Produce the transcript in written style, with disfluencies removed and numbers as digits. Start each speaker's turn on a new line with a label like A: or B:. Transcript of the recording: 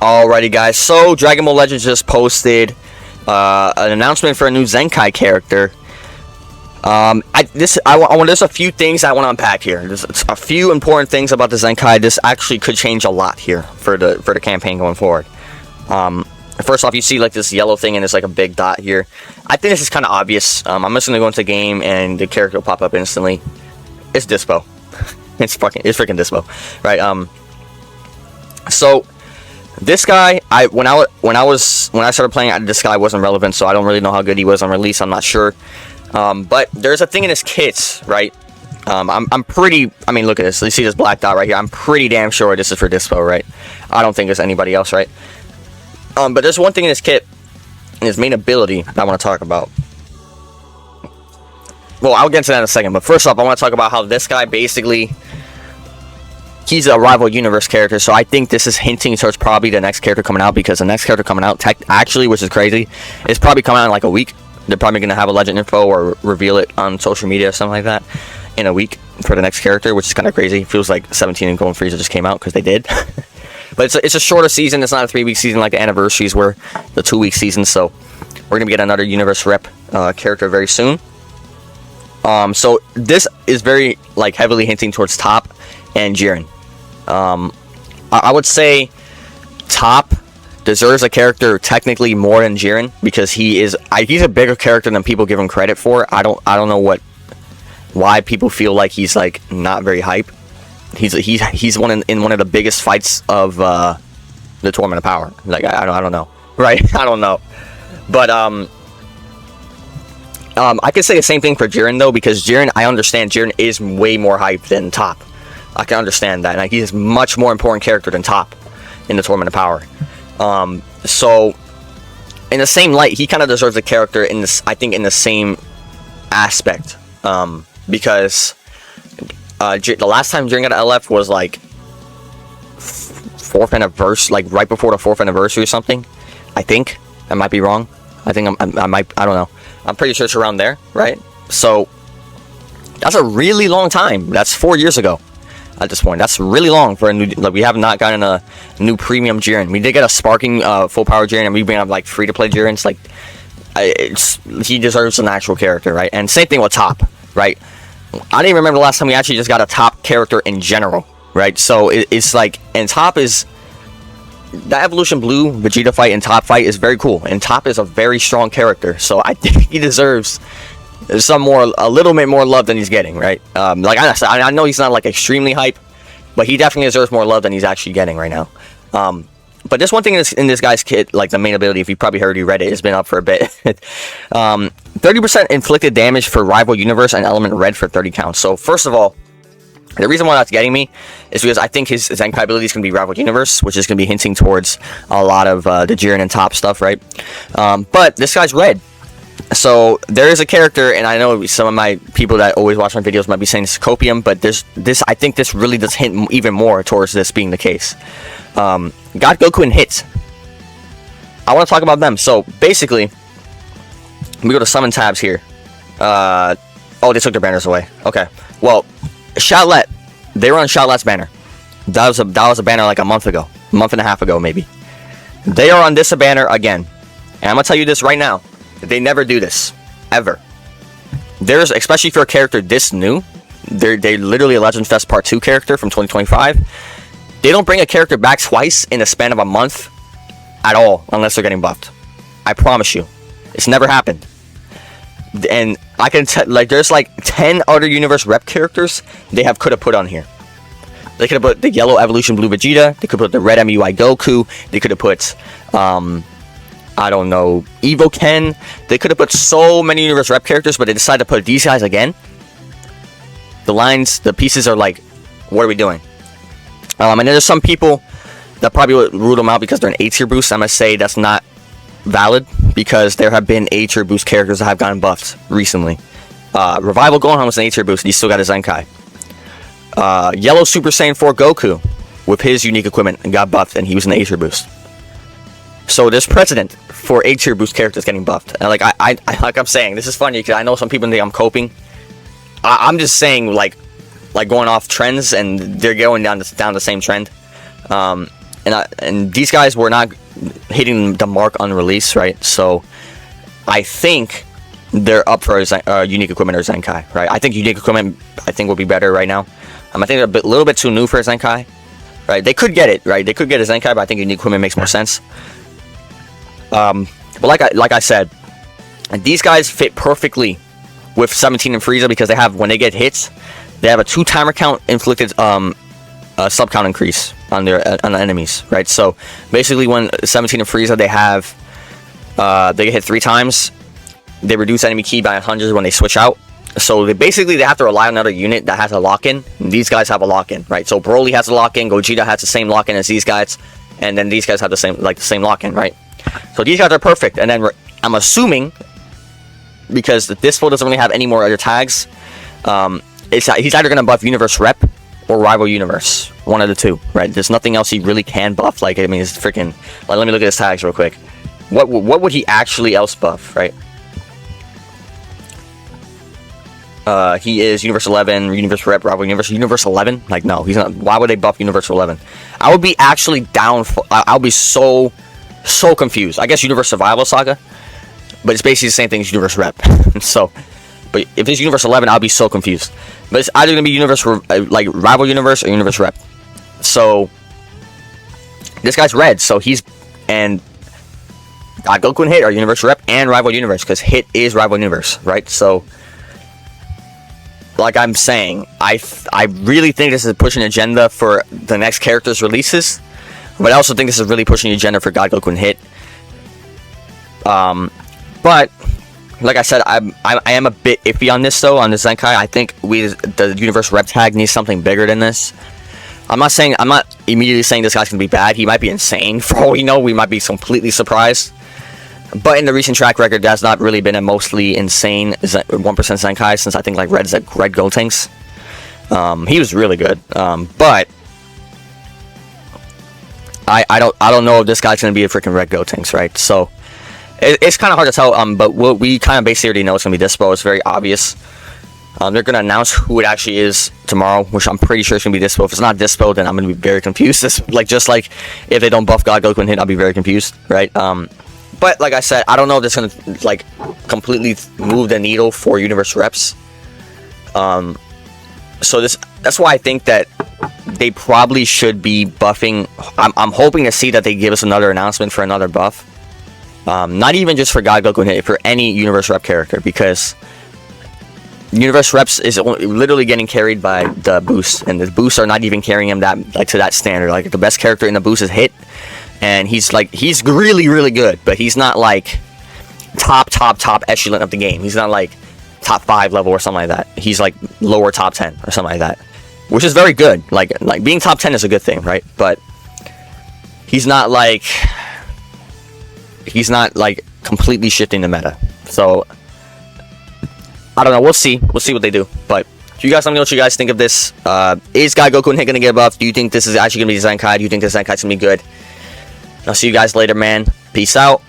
A: Alrighty, guys. So Dragon Ball Legends just posted an announcement for a new Zenkai character. There's a few things I want to unpack here. There's a few important things about the Zenkai. This actually could change a lot here for the campaign going forward. First off, you see like this yellow thing and there's like a big dot here. I think this is kind of obvious. I'm just gonna go into the game and the character will pop up instantly. It's Dispo. it's freaking Dispo, right? So this guy, when I started playing, this guy wasn't relevant, so I don't really know how good he was on release. I'm not sure. But there's a thing in his kits, right? I'm pretty. I mean, look at this. You see this black dot right here? I'm pretty damn sure this is for Dispo, right? I don't think it's anybody else, right? But there's one thing in his kit, and his main ability that I want to talk about. Well, I'll get to that in a second. But first off, I want to talk about how this guy basically, he's a rival universe character. So I think this is hinting towards probably the next character coming out, because the next character coming out, actually, which is crazy, is probably coming out in like a week. They're probably going to have a legend info or reveal it on social media or something like that in a week for the next character, which is kind of crazy. It feels like 17 and Golden Frieza just came out because they did. But it's a shorter season. It's not a 3-week season like the anniversaries were the 2-week season. So we're going to get another universe rep character very soon. So this is very like heavily hinting towards Top and Jiren. I would say Top deserves a character technically more than Jiren, because he's a bigger character than people give him credit for. I don't know why people feel like he's like not very hype. He's in one of the biggest fights of the Tournament of Power. Like I don't know, right? I don't know, but I could say the same thing for Jiren though, because Jiren, I understand Jiren is way more hype than Top. I can understand that. Like, he's a much more important character than Top in the Tournament of Power. So in the same light, he kind of deserves a character in this, I think, in the same aspect, because the last time Jiren got an LF was like 4th anniversary, like right before the 4th anniversary or something. I think I might be wrong. I think I don't know. I'm pretty sure it's around there, right? So that's a really long time. That's 4 years ago. At this point, that's really long for a new. Like, we have not gotten a new premium Jiren. We did get a sparking full power Jiren, and we've been like free to play Jiren. It's like he deserves an actual character, right? And same thing with Top, right? I didn't remember the last time we actually just got a Top character in general, right? So it's like, and Top is the Evolution Blue Vegeta fight and Top fight is very cool, and Top is a very strong character. So I think he deserves a little bit more love than he's getting, right? Like I know he's not like extremely hype, but he definitely deserves more love than he's actually getting right now. But there's one thing in this guy's kit, like the main ability, if you probably heard, you read it, it's been up for a bit. 30% inflicted damage for rival universe and element red for 30 counts. So first of all, the reason why that's getting me is because I think his Zenkai ability is going to be rival universe, which is going to be hinting towards a lot of the Jiren and Top stuff, right? But this guy's red. So there is a character, and I know some of my people that always watch my videos might be saying it's copium, but I think this really does hint even more towards this being the case. God Goku and Hits. I want to talk about them. So basically, we go to summon tabs here. Oh, they took their banners away. Okay. Well, Shotlet, they were on Shotlet's banner. That was a banner like a month and a half ago, maybe. They are on this banner again, and I'm gonna tell you this right now. They never do this, ever. There's, especially for a character this new, they're literally a Legend Fest Part 2 character from 2025. They don't bring a character back twice in a span of a month at all, unless they're getting buffed. I promise you. It's never happened. And I can tell, like, there's like 10 other universe rep characters they could have put on here. They could have put the yellow Evolution Blue Vegeta, they could put the red MUI Goku, they could have put, I don't know, Evo Ken. They could have put so many universe rep characters, but they decided to put these guys again. The pieces are like, what are we doing? And then there's some people that probably would rule them out because they're an A-tier boost. I'm going to say that's not valid, because there have been A-tier boost characters that have gotten buffed recently. Revival Gohan was an A-tier boost, and he still got his Zenkai. Yellow Super Saiyan 4 Goku with his unique equipment and got buffed, and he was an A-tier boost. So there's precedent for A-tier boost characters getting buffed. And like I'm saying, this is funny because I know some people think I'm coping. I'm just saying, like going off trends, and they're going down the same trend. And and these guys were not hitting the mark on release, right? So I think they're up for a unique equipment or Zenkai, right? I think unique equipment will be better right now. I think they're a little bit too new for a Zenkai, right? They could get it, right? They could get a Zenkai, but I think unique equipment makes more sense. But like I said, these guys fit perfectly with 17 and Frieza because they have, when they get hits, they have a 2 timer count inflicted sub count increase on their on the enemies, right? So basically, when 17 and Frieza, they get hit 3 times, they reduce enemy ki by 100 when they switch out. So they have to rely on another unit that has a lock-in. These guys have a lock-in, right? So Broly has a lock-in, Gogeta has the same lock-in as these guys, and then these guys have the same lock-in, right? So these guys are perfect. And then I'm assuming, because this foe doesn't really have any more other tags, he's either going to buff Universe Rep or Rival Universe. One of the two, right? There's nothing else he really can buff. Like, I mean, it's freaking... Like, let me look at his tags real quick. What would he actually else buff, right? He is Universe 11, Universe Rep, Rival Universe. Universe 11? Like, no, he's not. Why would they buff Universe 11? I would be actually down for... I'll be so confused. I guess Universe Survival Saga, but it's basically the same thing as Universe Rep. So, but if it's Universe 11, I'll be so confused. But it's either gonna be Universe like Rival Universe or Universe Rep. So this guy's red, so he's and Goku and Hit are Universe Rep and Rival Universe because Hit is Rival Universe, right? So, like I'm saying, I really think this is pushing agenda for the next character's releases, but I also think this is really pushing the agenda for God, Goku, and Hit. But like I said, I am a bit iffy on this though, on the Zenkai. I think the Universe Rep tag needs something bigger than this. I'm not immediately saying this guy's gonna be bad. He might be insane. For all we know, we might be completely surprised. But in the recent track record, that's not really been a mostly insane 1% Zenkai since I think like Red Gotenks. He was really good. But I don't know if this guy's gonna be a freaking Red Gotenks, right? So it's kind of hard to tell. But what we kind of basically already know it's gonna be Dispo. It's very obvious. They're gonna announce who it actually is tomorrow, which I'm pretty sure it's gonna be Dispo. If it's not Dispo, then I'm gonna be very confused. Just like if they don't buff God, Goku, and Hit, I'll be very confused, right? But like I said, I don't know if this is gonna like completely move the needle for Universe Reps. So that's why I think that they probably should be buffing. I'm hoping to see that they give us another announcement for another buff. Not even just for God, Goku, and Hit, for any Universe Rep character, because Universe Reps is literally getting carried by the boosts, and the boosts are not even carrying him to that standard. Like the best character in the boost is Hit. And he's really good, but he's not like top echelon of the game. He's not like top 5 level or something like that. He's like lower top 10 or something like that, which is very good. Like being top 10 is a good thing, right? But he's not like completely shifting the meta. So I don't know. We'll see what they do. But you guys let me know what you guys think of this. Is God, Goku, and Hit gonna get buffed? Do you think this is actually gonna be Zenkai? Do you think this Zenkai's gonna be good? I'll see you guys later, man. Peace out.